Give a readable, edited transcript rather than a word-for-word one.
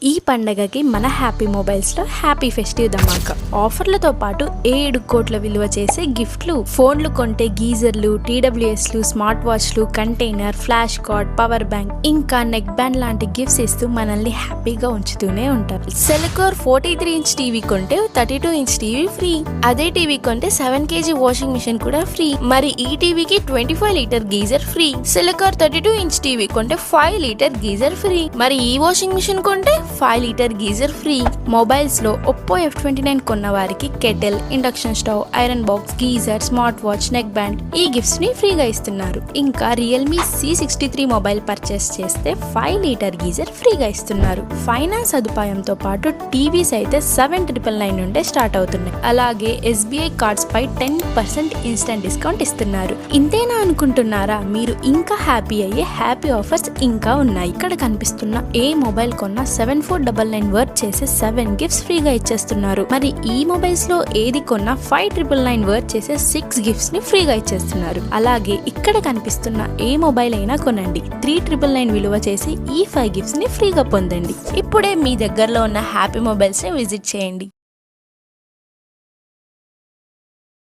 ఈ పండగకి మన హ్యాపీ మొబైల్స్లో హ్యాపీ ఫెస్టివ్ ధమాకా ఆఫర్లతో పాటు 7 కోట్ల విలువ చేసే గిఫ్ట్లు, ఫోన్లు కొంటే గీజర్లు, టీడబ్ల్యూఎస్లు, స్మార్ట్ వాచ్లు, container, flash card, power bank, ఇంకా నెక్ బ్యాండ్ లాంటి గిఫ్ట్స్ ఇస్తూ మనల్ని హ్యాపీగా ఉంచుతూనే ఉంటారు. సెలకోర్ 43 ఇంచ్ టీవీ కొంటే 32 ఇంచ్ టీవీ ఫ్రీ. అదే టీవీ కొంటే 7 kg వాషింగ్ మిషన్ కూడా ఫ్రీ. మరి ఈ టీవీకి 25 litre geyser free. Cellecor 32 inch TV కొంటే 5 లీటర్ గీజర్ ఫ్రీ. మరి ఈ వాషింగ్ మిషన్ కొంటే 5 లీటర్ గీజర్ ఫ్రీ. మొబైల్స్ లో ఒప్పో F29 కొన్న వారికి kettle, induction stove, iron box, geyser, smart watch, neck band ఈ గిఫ్ట్స్ ని ఫ్రీగా ఇస్తున్నారు. ఇంకా రియల్మీ C63 మొబైల్ పర్చేస్ చేస్తే 5 లీటర్ గీజర్ ఫ్రీగా ఇస్తున్నారు. ఫైనాన్స్ సదుపాయంతో పాటు టీవీస్ అయితే 7,999 నుండే స్టార్ట్ అవుతున్నాయి. అలాగే SBI కార్డ్స్ పై 10% ఇన్స్టెంట్ డిస్కౌంట్ ఇస్తున్నారు. ఇంతేనా అనుకుంటున్నారా? మీరు ఇంకా హ్యాపీ అయ్యే హ్యాపీ ఆఫర్స్ ఇంకా ఉన్నాయి. ఇక్కడ కనిపిస్తున్న ఏ మొబైల్ కొన్నా 7499 వర్త్ చేసే 7 గిఫ్ట్స్ ఫ్రీగా ఇచ్చేస్తున్నారు. మరి ఈ మొబైల్స్ లో ఏది కొన్నా 5999 వర్త్ చేసే 6 గిఫ్ట్స్ ని ఫ్రీగా ఇచ్చేస్తున్నారు. అలాగే ఇక్కడ కనిపిస్తున్న ఏ మొబైల్ అయినా కొనండి, 3999 విలువ చేసి ఈ 5 గిఫ్ట్స్ ని ఫ్రీగా పొందండి. ఇప్పుడే మీ దగ్గరలో ఉన్న హ్యాపీ మొబైల్స్ ని విజిట్ చేయండి.